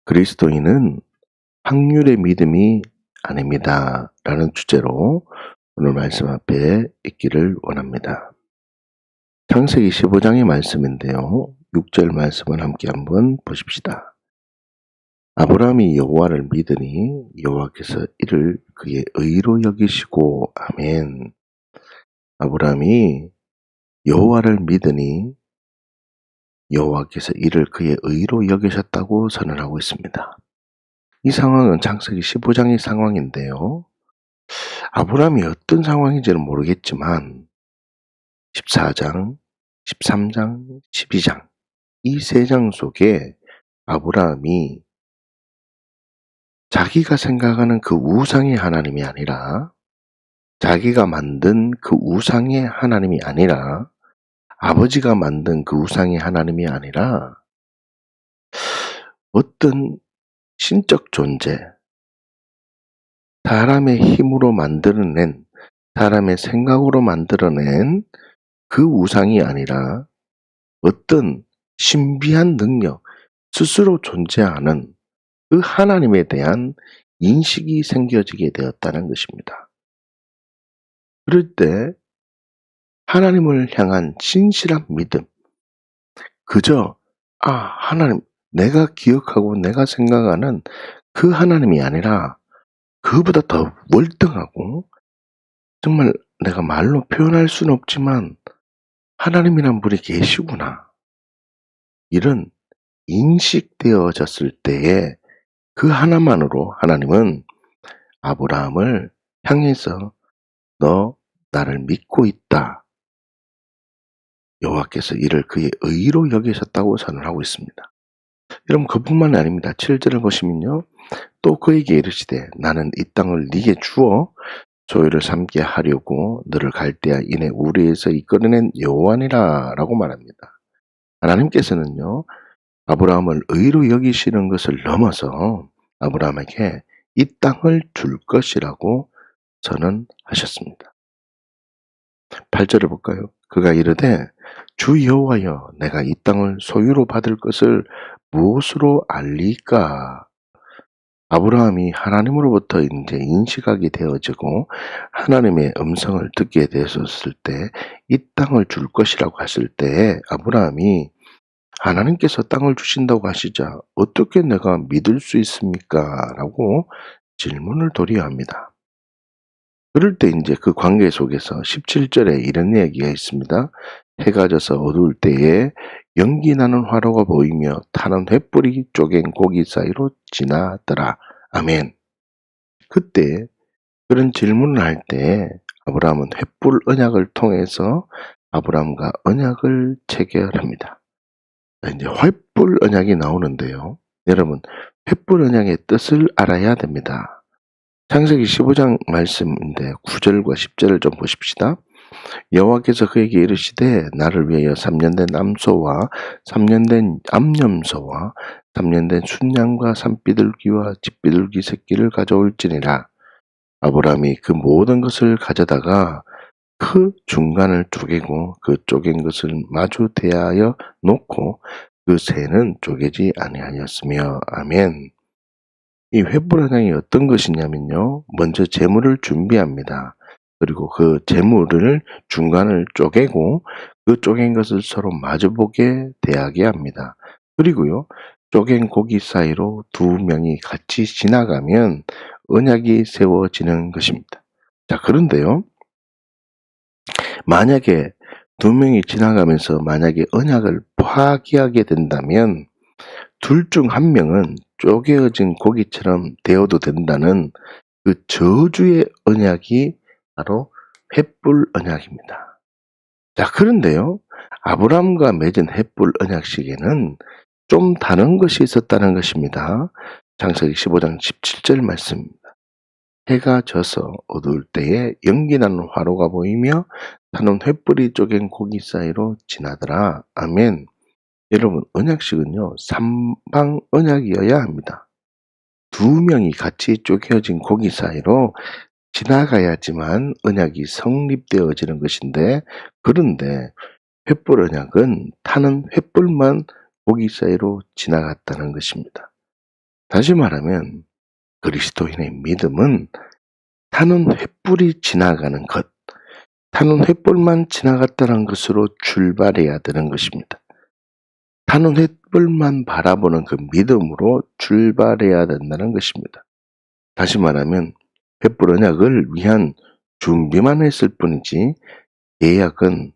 그리스도인은 확률의 믿음이 아닙니다. 라는 주제로 오늘 말씀 앞에 있기를 원합니다. 창세기 15장의 말씀인데요. 6절 말씀을 함께 한번 보십시다. 아브라함이 여호와를 믿으니 여호와께서 이를 그의 의로 여기시고 아멘. 아브라함이 여호와를 믿으니 여호와께서 이를 그의 의로 여기셨다고 선언하고 있습니다. 이 상황은 창세기 15장의 상황인데요. 아브라함이 어떤 상황인지는 모르겠지만 14장, 13장, 12장 이 세 장 속에 아브라함이 자기가 생각하는 그 우상의 하나님이 아니라 자기가 만든 그 우상의 하나님이 아니라 아버지가 만든 그 우상의 하나님이 아니라 어떤 신적 존재, 사람의 힘으로 만들어낸, 사람의 생각으로 만들어낸 그 우상이 아니라 어떤 신비한 능력, 스스로 존재하는 그 하나님에 대한 인식이 생겨지게 되었다는 것입니다. 그럴 때 하나님을 향한 진실한 믿음, 그저 하나님, 내가 기억하고 내가 생각하는 그 하나님이 아니라 그보다 더 월등하고 정말 내가 말로 표현할 수는 없지만 하나님이란 분이 계시구나. 이런 인식되어졌을 때에 그 하나만으로 하나님은 아브라함을 향해서 너 나를 믿고 있다. 여호와께서 이를 그의 의로 여기셨다고 선언하고 있습니다. 여러분 그뿐만이 아닙니다. 7절을 보시면요. 또 그에게 이르시되 나는 이 땅을 네게 주어 소유를 삼게 하려고 너를 갈대아 인의 우리에서 이끌어낸 여호와니라 라고 말합니다. 하나님께서는요. 아브라함을 의로 여기시는 것을 넘어서 아브라함에게 이 땅을 줄 것이라고 선언하셨습니다. 8절을 볼까요? 그가 이르되 주 여호와여 내가 이 땅을 소유로 받을 것을 무엇으로 알리까? 아브라함이 하나님으로부터 이제 인식하게 되어지고 하나님의 음성을 듣게 되었을 때 이 땅을 줄 것이라고 하실 때 아브라함이 하나님께서 땅을 주신다고 하시자 어떻게 내가 믿을 수 있습니까? 라고 질문을 도리합니다. 그럴 때 이제 그 관계 속에서 17절에 이런 얘기가 있습니다. 해가 져서 어두울 때에 연기 나는 화로가 보이며 타는 횃불이 쪼갠 고기 사이로 지나더라. 아멘. 그때 그런 질문을 할 때 아브라함은 횃불 언약을 통해서 아브라함과 언약을 체결합니다. 이제 횃불 언약이 나오는데요. 여러분 횃불 언약의 뜻을 알아야 됩니다. 창세기 15장 말씀인데 9절과 10절을 좀 보십시다. 여호와께서 그에게 이르시되 나를 위하여 3년 된 암소와 3년 된 암염소와 3년 된 순양과 산비둘기와 집비둘기 새끼를 가져올지니라. 아브라함이 그 모든 것을 가져다가 그 중간을 쪼개고 그 쪼갠 것을 마주 대하여 놓고 그 새는 쪼개지 아니하였으며 아멘. 이 횃불 언약이 어떤 것이냐면요. 먼저 제물을 준비합니다. 그리고 그 제물을 중간을 쪼개고 그 쪼갠 것을 서로 마주보게 대하게 합니다. 그리고요. 쪼갠 고기 사이로 두 명이 같이 지나가면 언약이 세워지는 것입니다. 자, 그런데요. 만약에 두 명이 지나가면서 만약에 언약을 파기하게 된다면 둘 중 한 명은 쪼개어진 고기처럼 되어도 된다는 그 저주의 언약이 바로 횃불 언약입니다. 자, 그런데요. 아브라함과 맺은 횃불 언약식에는 좀 다른 것이 있었다는 것입니다. 창세기 15장 17절 말씀입니다. 해가 져서 어두울 때에 연기나는 화로가 보이며 타는 횃불이 쪼갠 고기 사이로 지나더라. 아멘. 여러분 언약식은요. 삼방 언약이어야 합니다. 두 명이 같이 쪼개어진 고기 사이로 지나가야지만 언약이 성립되어지는 것인데 그런데 횃불 언약은 타는 횃불만 고기 사이로 지나갔다는 것입니다. 다시 말하면 그리스도인의 믿음은 타는 횃불이 지나가는 것, 타는 횃불만 지나갔다는 것으로 출발해야 되는 것입니다. 타는 횃불만 바라보는 그 믿음으로 출발해야 된다는 것입니다. 다시 말하면 횃불 언약을 위한 준비만 했을 뿐이지 예약은,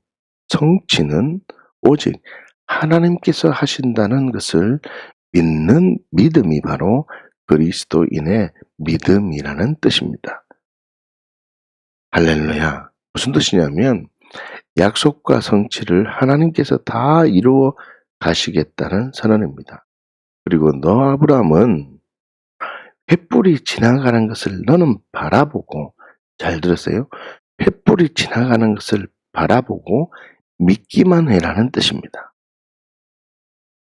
성취는 오직 하나님께서 하신다는 것을 믿는 믿음이 바로 그리스도인의 믿음이라는 뜻입니다. 할렐루야. 무슨 뜻이냐면 약속과 성취를 하나님께서 다 이루어 가시겠다는 선언입니다. 그리고 너 아브라함은 횃불이 지나가는 것을 너는 바라보고, 잘 들었어요? 횃불이 지나가는 것을 바라보고 믿기만 해라는 뜻입니다.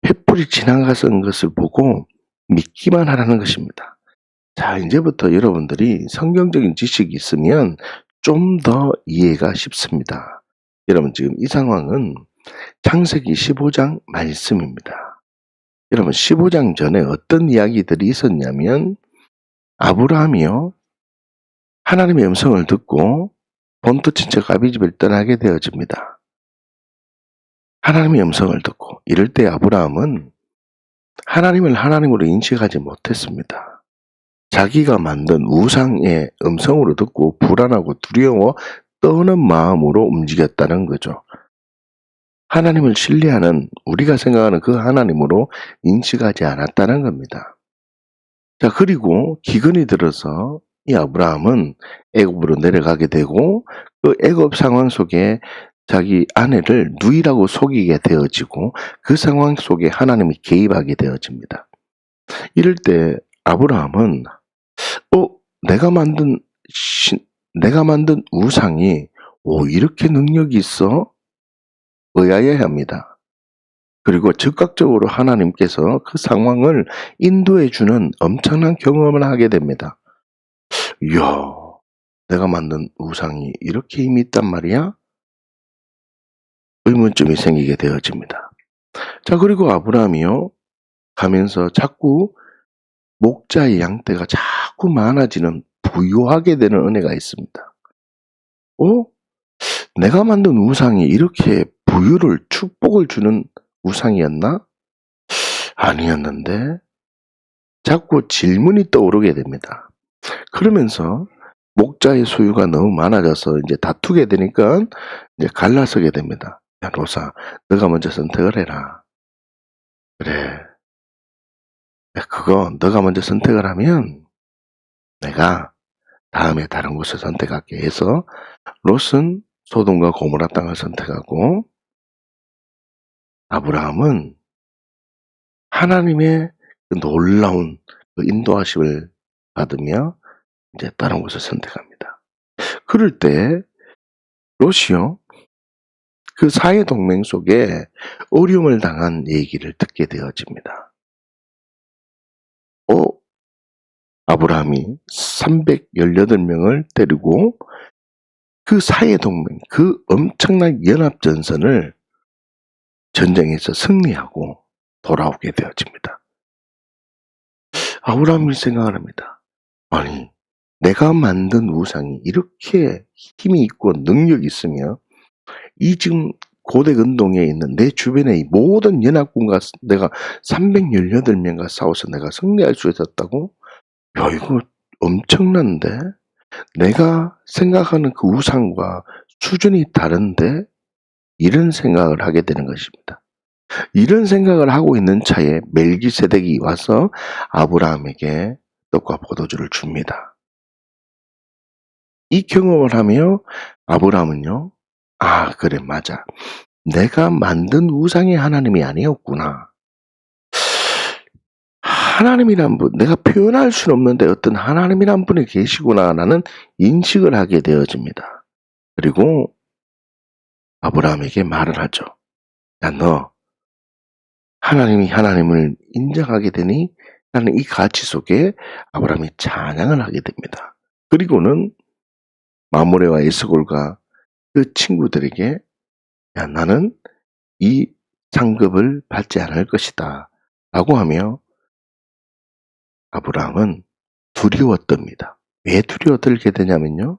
횃불이 지나가는 것을 보고 믿기만 하라는 것입니다. 자, 이제부터 여러분들이 성경적인 지식이 있으면 좀 더 이해가 쉽습니다. 여러분, 지금 이 상황은 창세기 15장 말씀입니다. 여러분, 15장 전에 어떤 이야기들이 있었냐면 아브라함이요, 하나님의 음성을 듣고 본토 친척 아비집을 떠나게 되어집니다. 하나님의 음성을 듣고 이럴 때 아브라함은 하나님을 하나님으로 인식하지 못했습니다. 자기가 만든 우상의 음성으로 듣고 불안하고 두려워 떠는 마음으로 움직였다는 거죠. 하나님을 신뢰하는, 우리가 생각하는 그 하나님으로 인식하지 않았다는 겁니다. 자, 그리고 기근이 들어서 이 아브라함은 애굽으로 내려가게 되고 그 애굽 상황 속에 자기 아내를 누이라고 속이게 되어지고 그 상황 속에 하나님이 개입하게 되어집니다. 이럴 때 아브라함은 내가 만든 우상이 이렇게 능력이 있어? 의아해야 합니다. 그리고 즉각적으로 하나님께서 그 상황을 인도해 주는 엄청난 경험을 하게 됩니다. 이야, 내가 만든 우상이 이렇게 힘이 있단 말이야? 의문점이 생기게 되어집니다. 자, 그리고 아브라함이요, 가면서 자꾸 목자의 양떼가 자꾸 많아지는, 부유하게 되는 은혜가 있습니다. 내가 만든 우상이 이렇게 부유를, 축복을 주는 우상이었나? 아니었는데 자꾸 질문이 떠오르게 됩니다. 그러면서 목자의 소유가 너무 많아져서 이제 다투게 되니까 이제 갈라서게 됩니다. 야, 로사, 너가 먼저 선택을 해라. 그래. 그거 너가 먼저 선택을 하면 내가 다음에 다른 곳을 선택할게 해서 롯은 소돔과 고모라 땅을 선택하고 아브라함은 하나님의 그 놀라운 그 인도하심을 받으며 이제 다른 곳을 선택합니다. 그럴 때 롯이요, 그 사회 동맹 속에 어려움을 당한 얘기를 듣게 되어집니다. 아브라함이 318명을 데리고 그 사회 동맹, 그 엄청난 연합 전선을 전쟁에서 승리하고 돌아오게 되어집니다. 아브라함이 생각을 합니다. 아니, 내가 만든 우상이 이렇게 힘이 있고 능력이 있으며 이 지금 고대 근동에 있는 내 주변의 모든 연합군과 내가 318명과 싸워서 내가 승리할 수 있었다고? 야, 이거 엄청난데? 내가 생각하는 그 우상과 수준이 다른데? 이런 생각을 하게 되는 것입니다. 이런 생각을 하고 있는 차에 멜기세덱이 와서 아브라함에게 떡과 포도주를 줍니다. 이 경험을 하며 아브라함은요, 그래, 맞아. 내가 만든 우상의 하나님이 아니었구나. 하나님이란 분, 내가 표현할 수는 없는데 어떤 하나님이란 분이 계시구나라는 인식을 하게 되어집니다. 그리고 아브라함에게 말을 하죠. 야, 너 하나님이 하나님을 인정하게 되니 나는 이 가치 속에 아브라함이 찬양을 하게 됩니다. 그리고는 마므레와 에스골과 그 친구들에게 야, 나는 이 상급을 받지 않을 것이다 라고 하며 아브라함은 두려웠답니다. 왜 두려워떨게 되냐면요.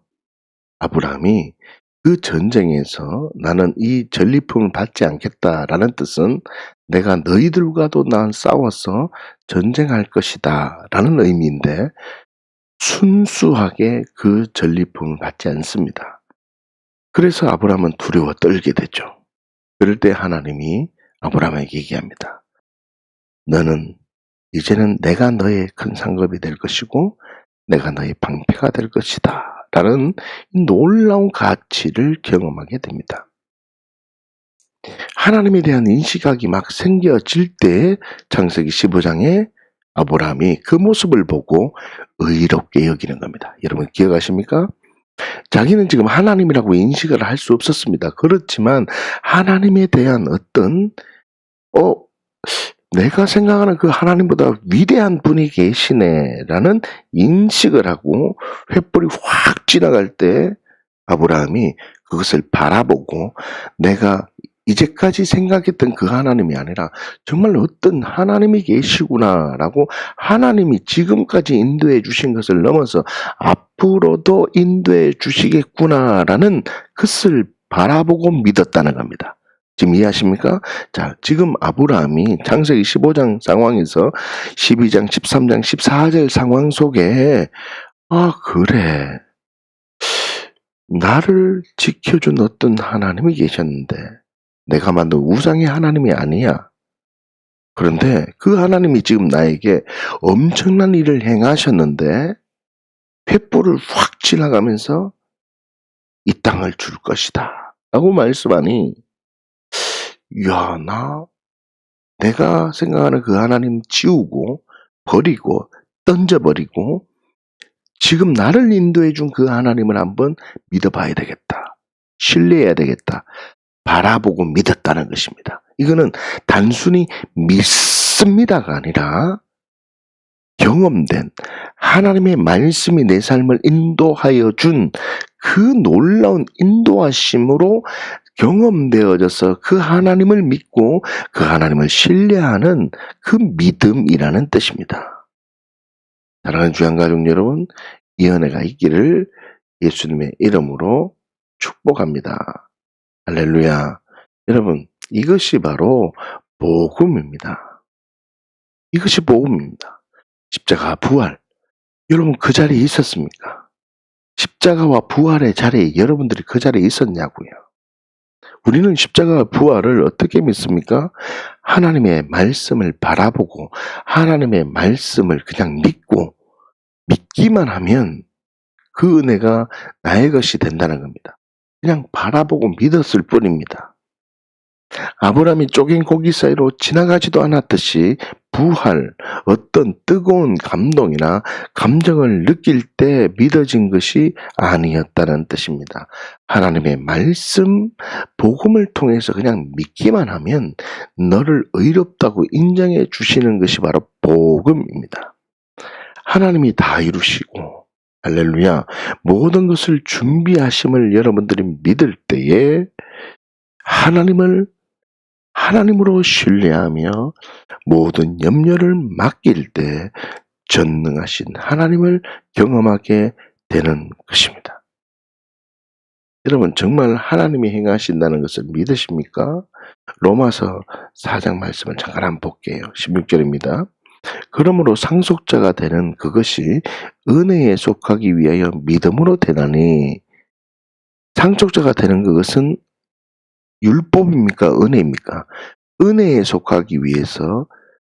아브라함이 그 전쟁에서 나는 이 전리품을 받지 않겠다라는 뜻은 내가 너희들과도 난 싸워서 전쟁할 것이다 라는 의미인데 순수하게 그 전리품을 받지 않습니다. 그래서 아브라함은 두려워 떨게 되죠. 그럴 때 하나님이 아브라함에게 얘기합니다. 너는 이제는 내가 너의 큰 상급이 될 것이고 내가 너의 방패가 될 것이다 라는 놀라운 가치를 경험하게 됩니다. 하나님에 대한 인식학이 막 생겨질 때 창세기 15장에 아브라함이 그 모습을 보고 의롭게 여기는 겁니다. 여러분 기억하십니까? 자기는 지금 하나님이라고 인식을 할 수 없었습니다. 그렇지만 하나님에 대한 어떤 내가 생각하는 그 하나님보다 위대한 분이 계시네라는 인식을 하고 횃불이 확 지나갈 때 아브라함이 그것을 바라보고 내가 이제까지 생각했던 그 하나님이 아니라 정말 어떤 하나님이 계시구나라고 하나님이 지금까지 인도해 주신 것을 넘어서 앞으로도 인도해 주시겠구나라는 것을 바라보고 믿었다는 겁니다. 지금 이해하십니까? 자, 지금 아브라함이 창세기 15장 상황에서 12장, 13장, 14절 상황 속에 그래. 나를 지켜준 어떤 하나님이 계셨는데 내가 만든 우상의 하나님이 아니야. 그런데 그 하나님이 지금 나에게 엄청난 일을 행하셨는데 횃불을 확 지나가면서 이 땅을 줄 것이다 라고 말씀하니 야, 내가 생각하는 그 하나님 지우고 버리고 던져버리고 지금 나를 인도해 준 그 하나님을 한번 믿어봐야 되겠다. 신뢰해야 되겠다. 바라보고 믿었다는 것입니다. 이거는 단순히 믿습니다가 아니라 경험된 하나님의 말씀이 내 삶을 인도하여 준 그 놀라운 인도하심으로 경험되어져서 그 하나님을 믿고 그 하나님을 신뢰하는 그 믿음이라는 뜻입니다. 사랑하는 주양가족 여러분, 이 은혜가 있기를 예수님의 이름으로 축복합니다. 할렐루야. 여러분, 이것이 바로 복음입니다. 이것이 복음입니다. 십자가 부활. 여러분 그 자리에 있었습니까? 십자가와 부활의 자리에 여러분들이 그 자리에 있었냐고요. 우리는 십자가와 부활을 어떻게 믿습니까? 하나님의 말씀을 바라보고 하나님의 말씀을 그냥 믿고 믿기만 하면 그 은혜가 나의 것이 된다는 겁니다. 그냥 바라보고 믿었을 뿐입니다. 아브라함이 쪼갠 고기 사이로 지나가지도 않았듯이 부활, 어떤 뜨거운 감동이나 감정을 느낄 때 믿어진 것이 아니었다는 뜻입니다. 하나님의 말씀, 복음을 통해서 그냥 믿기만 하면 너를 의롭다고 인정해 주시는 것이 바로 복음입니다. 하나님이 다 이루시고 할렐루야 모든 것을 준비하심을 여러분들이 믿을 때에 하나님으로 신뢰하며 모든 염려를 맡길 때 전능하신 하나님을 경험하게 되는 것입니다. 여러분 정말 하나님이 행하신다는 것을 믿으십니까? 로마서 4장 말씀을 잠깐 한번 볼게요. 16절입니다. 그러므로 상속자가 되는 그것이 은혜에 속하기 위하여 믿음으로 되나니 상속자가 되는 그것은 율법입니까? 은혜입니까? 은혜에 속하기 위해서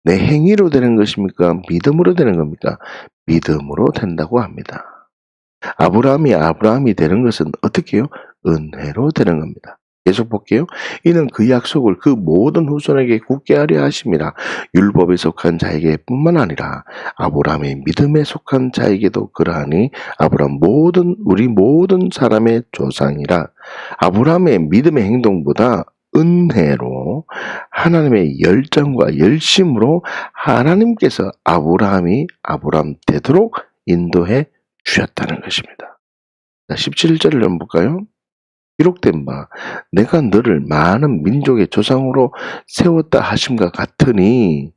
내 행위로 되는 것입니까? 믿음으로 되는 겁니까? 믿음으로 된다고 합니다. 아브라함이 되는 것은 어떻게 해요? 은혜로 되는 겁니다. 계속 볼게요. 이는 그 약속을 그 모든 후손에게 굳게 하려 하심이라. 율법에 속한 자에게 뿐만 아니라 아브라함의 믿음에 속한 자에게도 그러하니 아브라함 우리 모든 사람의 조상이라. 아브라함의 믿음의 행동보다 은혜로 하나님의 열정과 열심으로 하나님께서 아브라함 되도록 인도해 주셨다는 것입니다. 17절을 한번 볼까요? 기록된 바 내가 너를 많은 민족의 조상으로 세웠다 하심과 같으니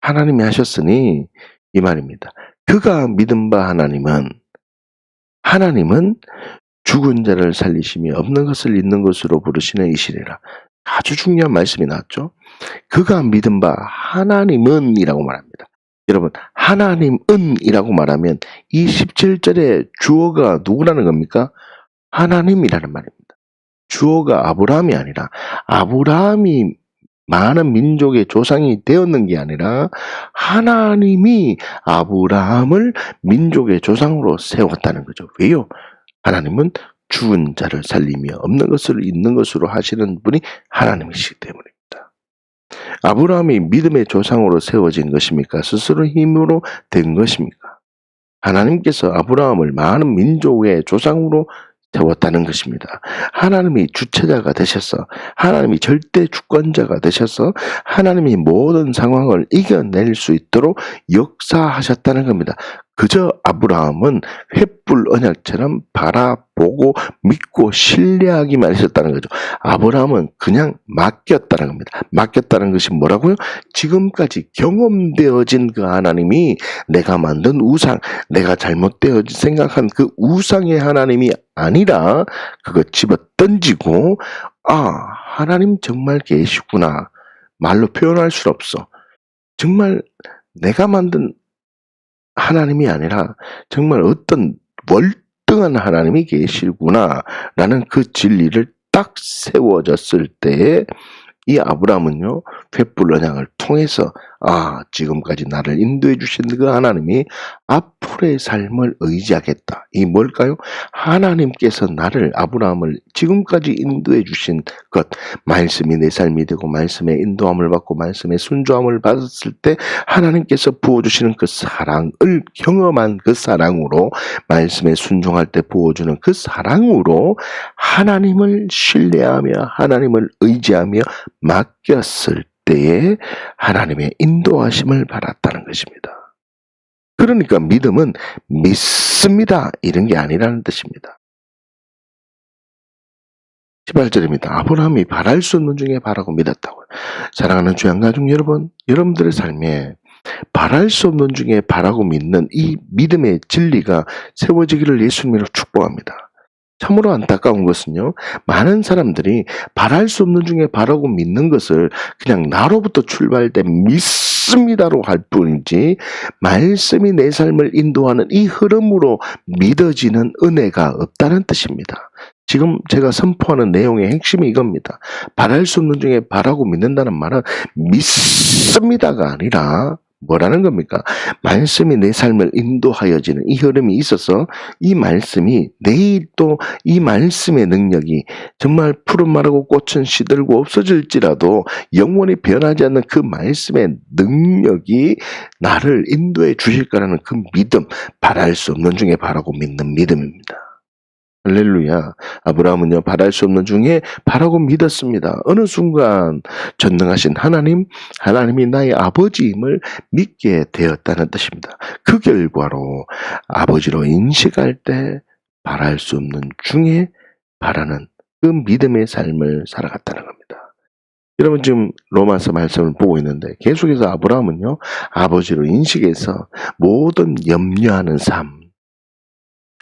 하나님이 하셨으니 이 말입니다. 그가 믿은 바 하나님은 죽은 자를 살리시며 없는 것을 있는 것으로 부르시는 이시리라. 아주 중요한 말씀이 나왔죠. 그가 믿은 바 하나님은 이라고 말합니다. 여러분, 하나님은 이라고 말하면 이 17절의 주어가 누구라는 겁니까? 하나님이라는 말입니다. 주어가 아브라함이 아니라 아브라함이 많은 민족의 조상이 되었는 게 아니라 하나님이 아브라함을 민족의 조상으로 세웠다는 거죠. 왜요? 하나님은 죽은 자를 살리며 없는 것을 있는 것으로 하시는 분이 하나님이시기 때문입니다. 아브라함이 믿음의 조상으로 세워진 것입니까? 스스로 힘으로 된 것입니까? 하나님께서 아브라함을 많은 민족의 조상으로 세웠다는 것입니다. 하나님이 주체자가 되셔서 하나님이 절대 주권자가 되셔서 하나님이 모든 상황을 이겨낼 수 있도록 역사하셨다는 겁니다. 그저 아브라함은 횃불 언약처럼 바라보고 믿고 신뢰하기만 했었다는 거죠. 아브라함은 그냥 맡겼다는 겁니다. 맡겼다는 것이 뭐라고요? 지금까지 경험되어진 그 하나님이 내가 만든 우상, 내가 잘못되어 생각한 그 우상의 하나님이 아니라 그거 집어 던지고 하나님 정말 계시구나. 말로 표현할 수 없어. 정말 내가 만든 하나님이 아니라 정말 어떤 월등한 하나님이 계시구나라는 그 진리를 딱 세워졌을 때에 이 아브라함은요, 횃불 언약을 통해서 지금까지 나를 인도해 주신 그 하나님이 앞으로의 삶을 의지하겠다. 이 뭘까요? 하나님께서 아브라함을 지금까지 인도해 주신 것, 말씀이 내 삶이 되고 말씀의 인도함을 받고 말씀의 순조함을 받았을 때 하나님께서 부어주시는 그 사랑을 경험한 그 사랑으로, 말씀에 순종할 때 부어주는 그 사랑으로 하나님을 신뢰하며 하나님을 의지하며 맡겼을 때에 하나님의 인도하심을 받았다는 것입니다. 그러니까 믿음은 믿습니다 이런 게 아니라는 뜻입니다. 18절입니다. 아브라함이 바랄 수 없는 중에 바라고 믿었다고요. 사랑하는 주양가족 여러분, 여러분들의 삶에 바랄 수 없는 중에 바라고 믿는 이 믿음의 진리가 세워지기를 예수님으로 축복합니다. 참으로 안타까운 것은요, 많은 사람들이 바랄 수 없는 중에 바라고 믿는 것을 그냥 나로부터 출발된 믿습니다로 할 뿐이지 말씀이 내 삶을 인도하는 이 흐름으로 믿어지는 은혜가 없다는 뜻입니다. 지금 제가 선포하는 내용의 핵심이 이겁니다. 바랄 수 없는 중에 바라고 믿는다는 말은 믿습니다가 아니라 뭐라는 겁니까? 말씀이 내 삶을 인도하여지는 이 흐름이 있어서 이 말씀이 내일 또 이 말씀의 능력이 정말 푸른 마르고 꽃은 시들고 없어질지라도 영원히 변하지 않는 그 말씀의 능력이 나를 인도해 주실 거라는 그 믿음, 바랄 수 없는 중에 바라고 믿는 믿음입니다. 할렐루야. 아브라함은요, 바랄 수 없는 중에 바라고 믿었습니다. 어느 순간 전능하신 하나님이 나의 아버지임을 믿게 되었다는 뜻입니다. 그 결과로 아버지로 인식할 때 바랄 수 없는 중에 바라는 그 믿음의 삶을 살아갔다는 겁니다. 여러분 지금 로마서 말씀을 보고 있는데 계속해서 아브라함은요, 아버지로 인식해서 모든 염려하는 삶,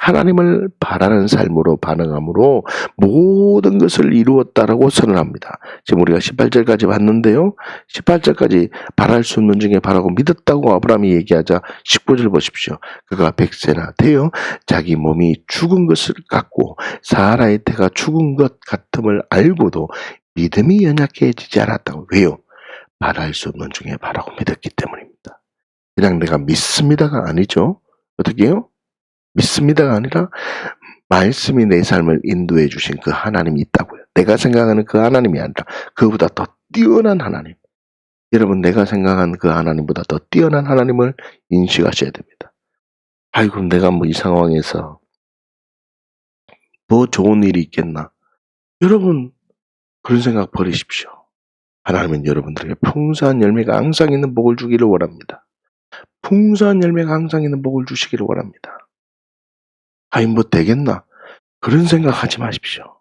하나님을 바라는 삶으로 반응함으로 모든 것을 이루었다라고 선언합니다. 지금 우리가 18절까지 봤는데요. 18절까지 바랄 수 없는 중에 바라고 믿었다고 아브라함이 얘기하자 19절 보십시오. 그가 100세나 되어 자기 몸이 죽은 것을 갖고 사라의 태가 죽은 것 같음을 알고도 믿음이 연약해지지 않았다고. 왜요? 바랄 수 없는 중에 바라고 믿었기 때문입니다. 그냥 내가 믿습니다가 아니죠. 어떻게 해요? 믿습니다가 아니라 말씀이 내 삶을 인도해 주신 그 하나님이 있다고요. 내가 생각하는 그 하나님이 아니라 그보다 더 뛰어난 하나님. 여러분, 내가 생각하는 그 하나님보다 더 뛰어난 하나님을 인식하셔야 됩니다. 아이고, 내가 이 상황에서 더 좋은 일이 있겠나. 여러분, 그런 생각 버리십시오. 하나님은 여러분들에게 풍성한 열매가 항상 있는 복을 주기를 원합니다. 풍성한 열매가 항상 있는 복을 주시기를 원합니다. 뭐 되겠나? 그런 생각하지 마십시오.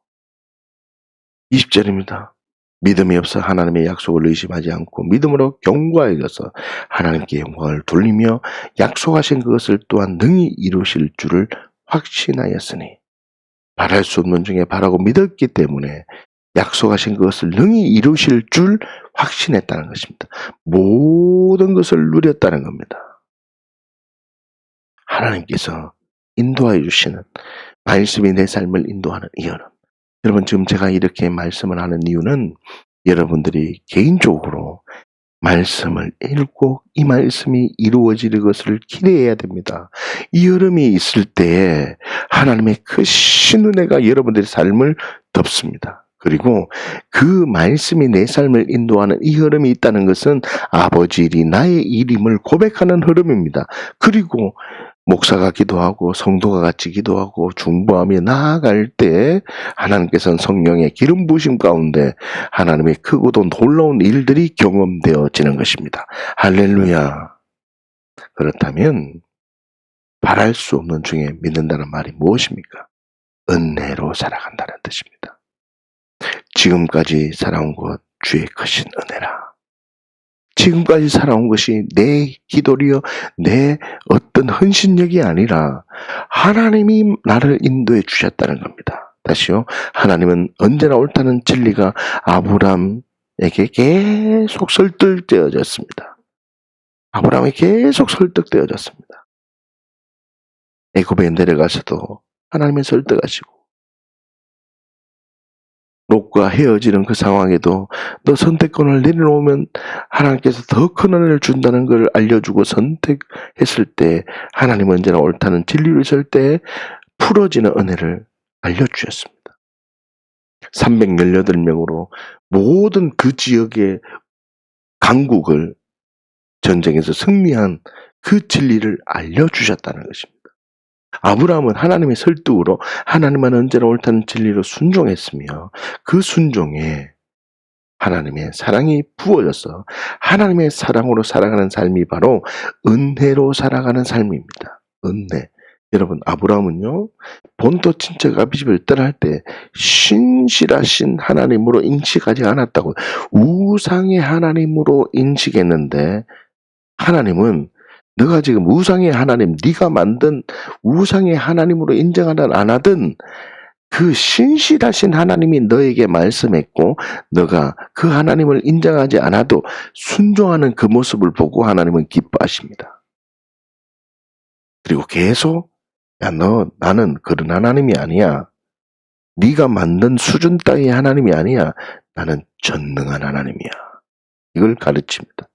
20절입니다. 믿음이 없어 하나님의 약속을 의심하지 않고 믿음으로 견고하게 여겨서 하나님께 영광을 돌리며 약속하신 그것을 또한 능히 이루실 줄을 확신하였으니, 바랄 수 없는 중에 바라고 믿었기 때문에 약속하신 그것을 능히 이루실 줄 확신했다는 것입니다. 모든 것을 누렸다는 겁니다. 하나님께서 인도하여 주시는 말씀이 내 삶을 인도하는 이 여름. 여러분, 지금 제가 이렇게 말씀을 하는 이유는 여러분들이 개인적으로 말씀을 읽고 이 말씀이 이루어질 것을 기대해야 됩니다. 이 여름이 있을 때에 하나님의 크신 은혜가 여러분들의 삶을 덮습니다. 그리고 그 말씀이 내 삶을 인도하는 이 흐름이 있다는 것은 아버지 일이 나의 일임을 고백하는 흐름입니다. 그리고 목사가 기도하고 성도가 같이 기도하고 중보하며 나아갈 때 하나님께서는 성령의 기름 부으심 가운데 하나님의 크고도 놀라운 일들이 경험되어지는 것입니다. 할렐루야. 그렇다면 바랄 수 없는 중에 믿는다는 말이 무엇입니까? 은혜로 살아간다는 뜻입니다. 지금까지 살아온 것 주의 크신 은혜라. 지금까지 살아온 것이 내 기도리여 내 어떤 헌신력이 아니라 하나님이 나를 인도해 주셨다는 겁니다. 다시요. 하나님은 언제나 옳다는 진리가 아브라함에게 계속 설득되어졌습니다. 아브라함이 계속 설득되어졌습니다. 애굽에 내려가서도 하나님이 설득하시고, 롯과 헤어지는 그 상황에도 너 선택권을 내려놓으면 하나님께서 더 큰 은혜를 준다는 걸 알려주고 선택했을 때 하나님 언제나 옳다는 진리로 있을 때 풀어지는 은혜를 알려주셨습니다. 318명으로 모든 그 지역의 강국을 전쟁에서 승리한 그 진리를 알려주셨다는 것입니다. 아브라함은 하나님의 설득으로 하나님만 언제나 옳다는 진리로 순종했으며 그 순종에 하나님의 사랑이 부어져서 하나님의 사랑으로 살아가는 삶이 바로 은혜로 살아가는 삶입니다. 은혜. 여러분, 아브라함은요, 본토 친척 아비집을 떠날 때 신실하신 하나님으로 인식하지 않았다고, 우상의 하나님으로 인식했는데 하나님은 너가 지금 우상의 하나님, 네가 만든 우상의 하나님으로 인정하든 안 하든 그 신실하신 하나님이 너에게 말씀했고 너가 그 하나님을 인정하지 않아도 순종하는 그 모습을 보고 하나님은 기뻐하십니다. 그리고 계속 나는 그런 하나님이 아니야. 네가 만든 수준 따위의 하나님이 아니야. 나는 전능한 하나님이야. 이걸 가르칩니다.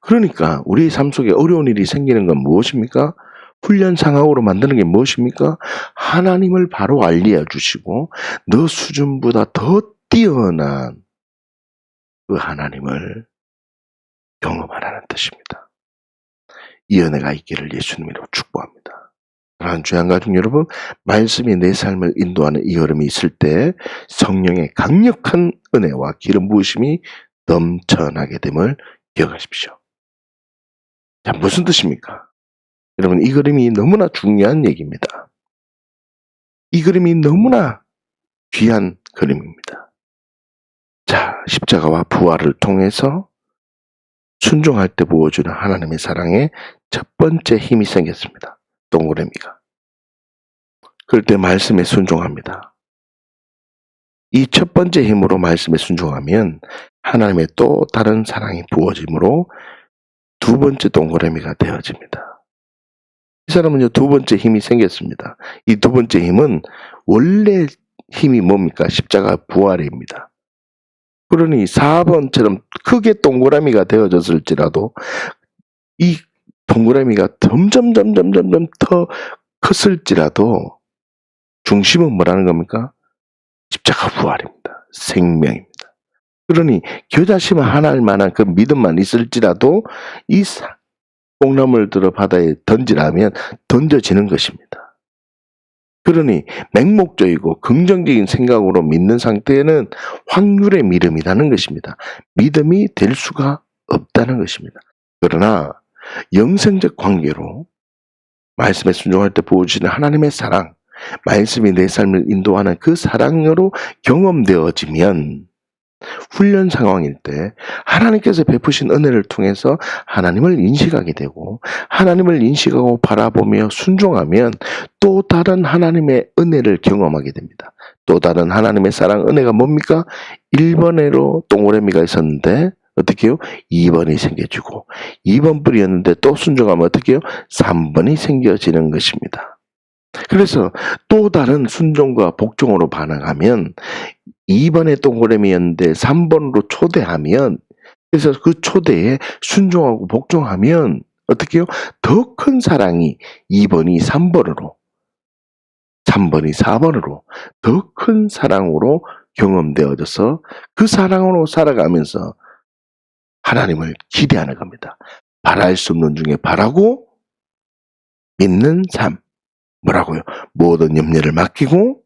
그러니까 우리 삶 속에 어려운 일이 생기는 건 무엇입니까? 훈련 상황으로 만드는 게 무엇입니까? 하나님을 바로 알려주시고 너 수준보다 더 뛰어난 그 하나님을 경험하라는 뜻입니다. 이 은혜가 있기를 예수님으로 축복합니다. 사랑하는 주양 가족 여러분, 말씀이 내 삶을 인도하는 이 흐름이 있을 때 성령의 강력한 은혜와 기름 부으심이 넘쳐나게 됨을 기억하십시오. 자, 무슨 뜻입니까? 여러분, 이 그림이 너무나 중요한 얘기입니다. 이 그림이 너무나 귀한 그림입니다. 자, 십자가와 부활을 통해서 순종할 때 보여주는 하나님의 사랑에 첫 번째 힘이 생겼습니다. 동그라미가. 그럴 때 말씀에 순종합니다. 이 첫 번째 힘으로 말씀에 순종하면 하나님의 또 다른 사랑이 부어짐으로 두 번째 동그라미가 되어집니다. 이 사람은요, 두 번째 힘이 생겼습니다. 이 두 번째 힘은 원래 힘이 뭡니까? 십자가 부활입니다. 그러니 4번처럼 크게 동그라미가 되어졌을지라도 이 동그라미가 점점 더 컸을지라도 중심은 뭐라는 겁니까? 십자가 부활입니다. 생명입니다. 그러니 겨자심 하나일 만한 그 믿음만 있을지라도 이 뽕나물 들어 바다에 던지라면 던져지는 것입니다. 그러니 맹목적이고 긍정적인 생각으로 믿는 상태에는 확률의 믿음이라는 것입니다. 믿음이 될 수가 없다는 것입니다. 그러나 영생적 관계로 말씀에 순종할 때 보여주시는 하나님의 사랑, 말씀이 내 삶을 인도하는 그 사랑으로 경험되어지면 훈련 상황일 때 하나님께서 베푸신 은혜를 통해서 하나님을 인식하게 되고, 하나님을 인식하고 바라보며 순종하면 또 다른 하나님의 은혜를 경험하게 됩니다. 또 다른 하나님의 사랑 은혜가 뭡니까? 1번에로 동그라미가 있었는데 어떻게 해요? 2번이 생겨지고, 2번 뿌리였는데 또 순종하면 어떻게 해요? 3번이 생겨지는 것입니다. 그래서 또 다른 순종과 복종으로 반응하면 2번의 동그라미였는데 3번으로 초대하면, 그래서 그 초대에 순종하고 복종하면 어떻게 해요? 더 큰 사랑이 2번이 3번으로, 3번이 4번으로 더 큰 사랑으로 경험되어져서 그 사랑으로 살아가면서 하나님을 기대하는 겁니다. 바랄 수 없는 중에 바라고 믿는 삶. 뭐라고요? 모든 염려를 맡기고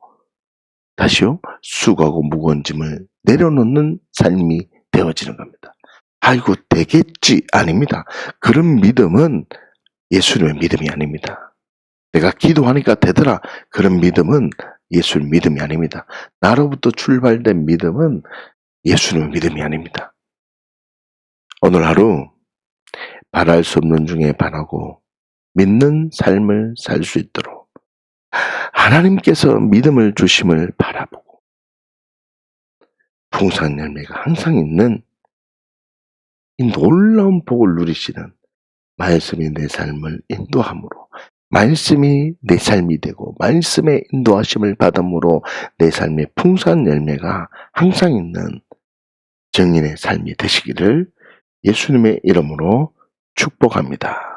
다시요, 수고하고 무거운 짐을 내려놓는 삶이 되어지는 겁니다. 아이고 되겠지, 아닙니다. 그런 믿음은 예수님의 믿음이 아닙니다. 내가 기도하니까 되더라, 그런 믿음은 예수의 믿음이 아닙니다. 나로부터 출발된 믿음은 예수님의 믿음이 아닙니다. 오늘 하루 바랄 수 없는 중에 바라고 믿는 삶을 살 수 있도록 하나님께서 믿음을 주심을 바라보고 풍성한 열매가 항상 있는 이 놀라운 복을 누리시는 말씀이 내 삶을 인도함으로, 말씀이 내 삶이 되고 말씀의 인도하심을 받음으로 내 삶의 풍성한 열매가 항상 있는 증인의 삶이 되시기를 예수님의 이름으로 축복합니다.